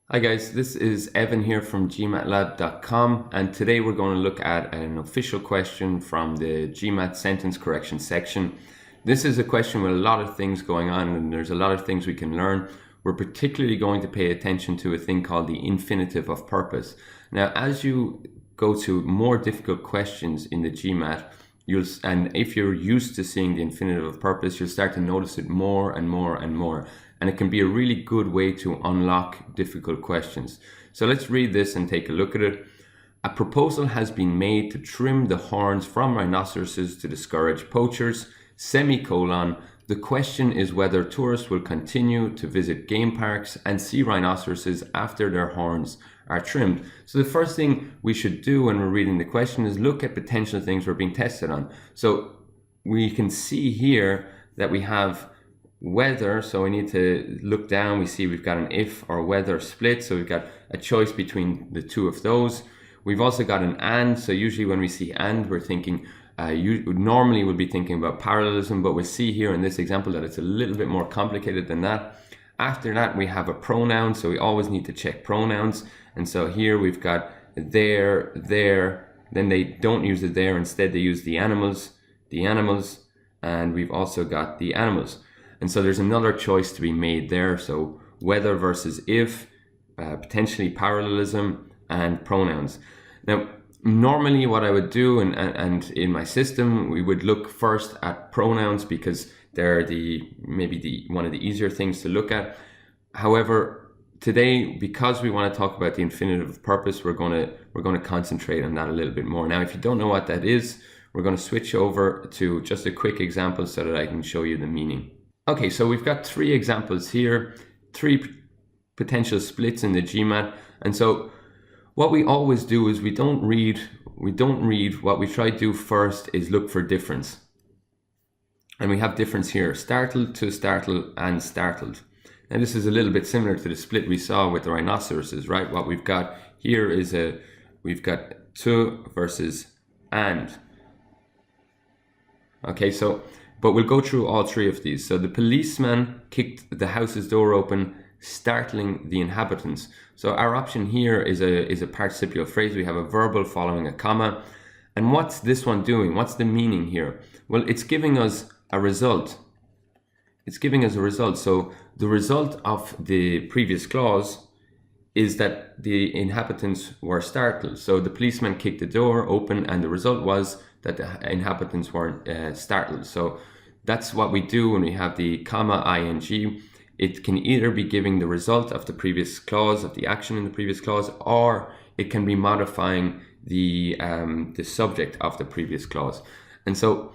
Hi guys, this is Evan here from GMATlab.com, and today we're going to look at an official question from the GMAT sentence correction section. This is a question with a lot of things going on, and there's a lot of things we can learn. We're particularly going to pay attention to a thing called the infinitive of purpose. Now, as you go to more difficult questions in the GMAT, and if you're used to seeing the infinitive of purpose, you'll start to notice it more and more and more. And it can be a really good way to unlock difficult questions. So let's read this and take a look at it. A proposal has been made to trim the horns from rhinoceroses to discourage poachers, semicolon. The question is whether tourists will continue to visit game parks and see rhinoceroses after their horns are trimmed. So the first thing we should do when we're reading the question is look at potential things we're being tested on. So we can see here that we have whether, so we need to look down, we see we've got an if or whether split, so we've got a choice between the two of those. We've also got an and, so usually when we see and, we're thinking, you normally would be thinking about parallelism, but we'll see here in this example that it's a little bit more complicated than that. After that, we have a pronoun, so we always need to check pronouns. And so here we've got there, then they don't use the there, instead they use the animals, and we've also got the animals. And so there's another choice to be made there. So whether versus if, potentially parallelism, and pronouns. Now, normally what I would do, and in my system, we would look first at pronouns because they're maybe one of the easier things to look at. However, today, because we want to talk about the infinitive of purpose, we're going to concentrate on that a little bit more. Now, if you don't know what that is, we're going to switch over to just a quick example so that I can show you the meaning. Okay, so we've got three examples here, three potential splits in the GMAT. And so what we always do is we don't read. What we try to do first is look for difference. And we have difference here, startled, to startle, and startled. And this is a little bit similar to the split we saw with the rhinoceroses, right? What we've got here is we've got to versus and. Okay, so but we'll go through all three of these. So the policeman kicked the house's door open, startling the inhabitants. So our option here is a participial phrase. We have a verbal following a comma. And what's this one doing? What's the meaning here? Well, it's giving us a result. It's giving us a result. So the result of the previous clause is that the inhabitants were startled. So the policeman kicked the door open, and the result was that the inhabitants weren't startled. So that's what we do when we have the comma ing. It can either be giving the result of the previous clause, of the action in the previous clause, or it can be modifying the subject of the previous clause. And so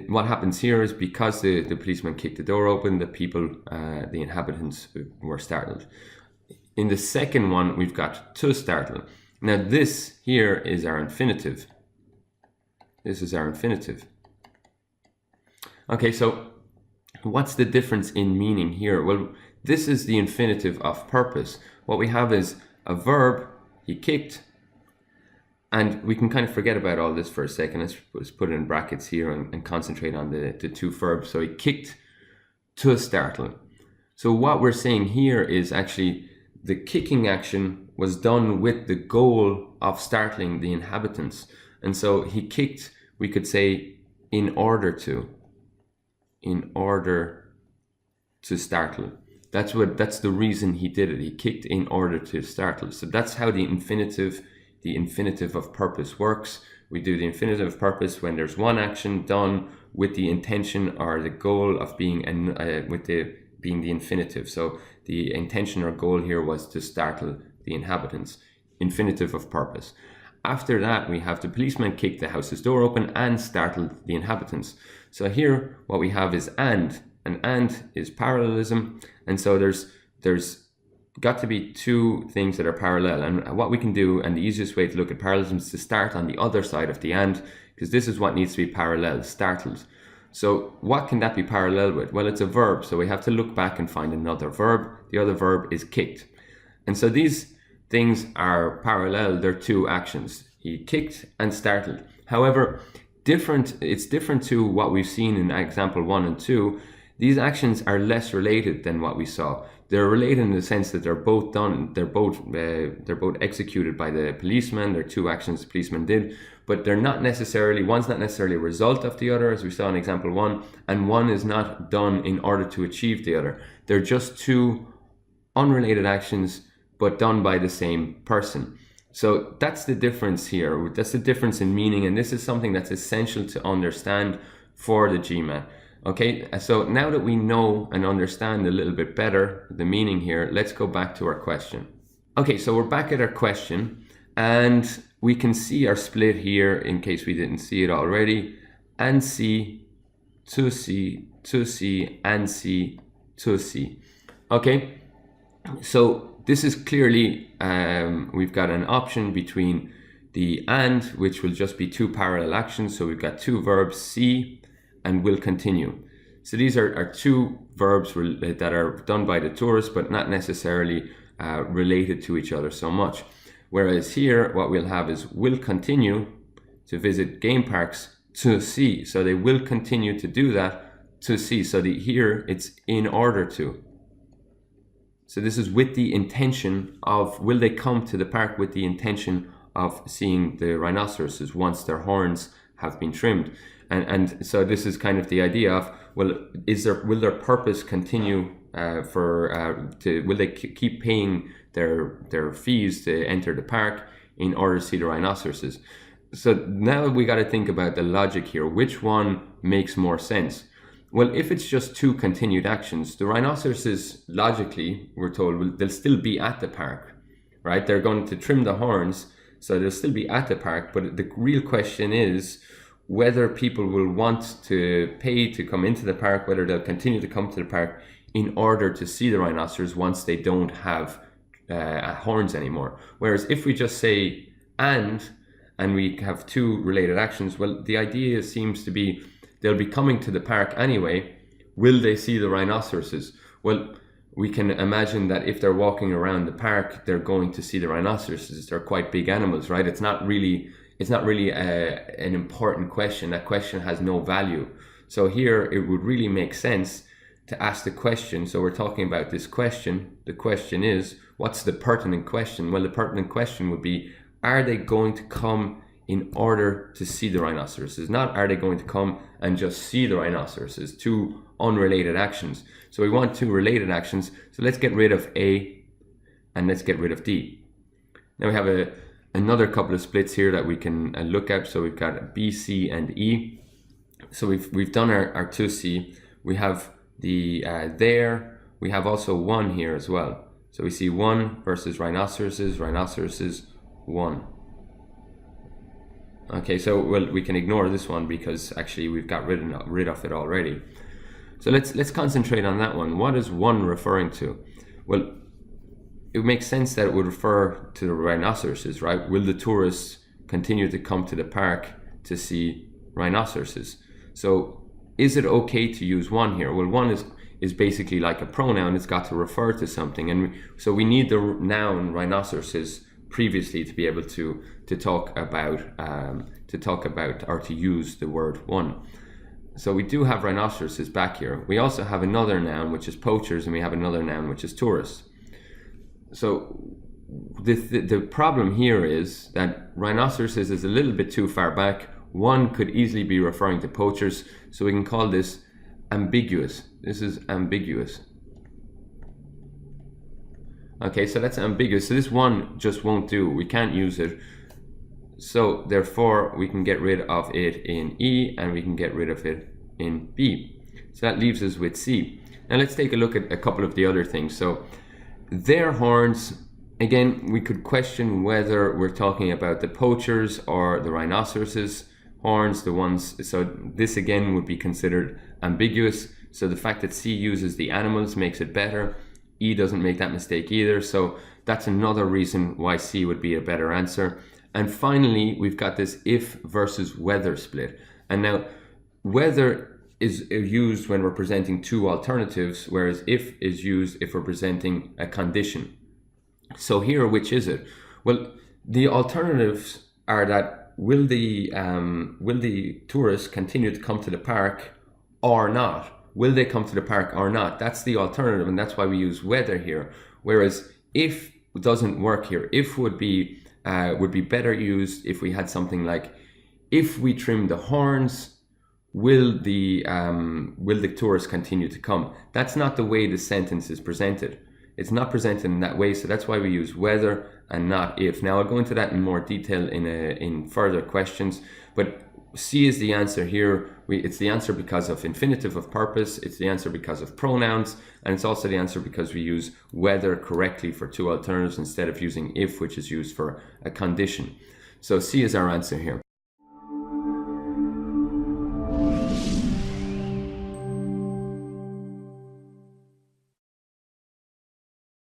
what happens here is because the policeman kicked the door open, the inhabitants were startled. In the second one, we've got to startle. Now this here is our infinitive. This is our infinitive. Okay, so what's the difference in meaning here? Well, this is the infinitive of purpose. What we have is a verb, he kicked, and we can kind of forget about all this for a second. Let's put it in brackets here and concentrate on the two verbs. So he kicked to startle. So what we're saying here is actually the kicking action was done with the goal of startling the inhabitants. And so he kicked, we could say, in order to startle. That's the reason he did it. He kicked in order to startle. So that's how the infinitive of purpose works. We do the infinitive of purpose when there's one action done with the intention or the goal of being being the infinitive. So the intention or goal here was to startle the inhabitants. Infinitive of purpose. After that, we have the policeman kicked the house's door open and startled the inhabitants. So here, what we have is and is parallelism. And so there's got to be two things that are parallel. And what we can do, and the easiest way to look at parallelism is to start on the other side of the and, because this is what needs to be parallel, startled. So what can that be parallel with? Well, it's a verb. So we have to look back and find another verb. The other verb is kicked. And so these things are parallel. They're two actions. He kicked and startled. However, it's different to what we've seen in example 1 and 2. These actions are less related than what we saw. they're related in the sense that they're both done, they're both executed by the policeman. They're two actions the policeman did, but they're not necessarily, one's not necessarily a result of the other, as we saw in example 1, and one is not done in order to achieve the other. They're just two unrelated actions, but done by the same person. So that's the difference here. That's the difference in meaning, and this is something that's essential to understand for the GMAT. Okay, so now that we know and understand a little bit better the meaning here, let's go back to our question. Okay, so we're back at our question, and we can see our split here in case we didn't see it already. And C to C to C and C to C. Okay, so this is clearly, we've got an option between the and, which will just be two parallel actions. So we've got two verbs, see and will continue. So these are two verbs that are done by the tourist, but not necessarily related to each other so much. Whereas here, what we'll have is will continue to visit game parks to see. So they will continue to do that to see. So here it's in order to. So this is with the intention of, will they come to the park with the intention of seeing the rhinoceroses once their horns have been trimmed. And so this is kind of the idea of, well, will their purpose continue will they keep paying their fees to enter the park in order to see the rhinoceroses? So now we got to think about the logic here. Which one makes more sense? Well, if it's just two continued actions, the rhinoceroses, logically, we're told, they'll still be at the park, right? They're going to trim the horns, so they'll still be at the park. But the real question is whether people will want to pay to come into the park, whether they'll continue to come to the park in order to see the rhinoceros once they don't have horns anymore. Whereas if we just say and we have two related actions, well, the idea seems to be they'll be coming to the park anyway. Will they see the rhinoceroses? Well, we can imagine that if they're walking around the park, they're going to see the rhinoceroses. They're quite big animals, right? It's not really an important question. That question has no value. So here it would really make sense to ask the question. So we're talking about this question. The question is, what's the pertinent question? Well, the pertinent question would be, are they going to come in order to see the rhinoceroses? Not are they going to come and just see the rhinoceroses? Two unrelated actions. So we want two related actions. So let's get rid of A and let's get rid of D. Now we have another couple of splits here that we can look at. So we've got B, C, and E. So we've done our 2C. We have the there. We have also 1 here as well. So we see 1 versus rhinoceroses, 1. Okay, so well, we can ignore this one because actually we've got rid of it already. So let's concentrate on that one. What is 1 referring to? Well, it makes sense that it would refer to the rhinoceroses, right? Will the tourists continue to come to the park to see rhinoceroses? So is it okay to use 1 here? Well, 1 is basically like a pronoun. It's got to refer to something, and so we need the noun rhinoceroses previously to be able to talk about or to use the word 1. So we do have rhinoceroses back here. We also have another noun, which is poachers, and we have another noun, which is tourists. So the problem here is that rhinoceroses is a little bit too far back. 1 could easily be referring to poachers, so we can call this ambiguous. This is ambiguous. Okay, so that's ambiguous. So this 1 just won't do. We can't use it. So therefore, we can get rid of it in E and we can get rid of it in B. So that leaves us with C. Now let's take a look at a couple of the other things. So their horns, again, we could question whether we're talking about the poachers or the rhinoceroses horns, the ones. So this again would be considered ambiguous. So the fact that C uses the animals makes it better. E doesn't make that mistake either. So that's another reason why C would be a better answer. And finally, we've got this if versus whether split. And now whether is used when we're presenting two alternatives, whereas if is used if we're presenting a condition. So here, which is it? Well, the alternatives are that will the tourists continue to come to the park or not? will they come to the park or not? That's the alternative, and that's why we use whether here. Whereas if doesn't work here. If would be better used if we had something like, if we trim the horns, will the tourists continue to come? That's not the way the sentence is presented. It's not presented in that way, so that's why we use whether and not if. Now I'll go into that in more detail in further questions, but C is the answer here. It's the answer because of infinitive of purpose, it's the answer because of pronouns, and it's also the answer because we use whether correctly for two alternatives instead of using if, which is used for a condition. So C is our answer here.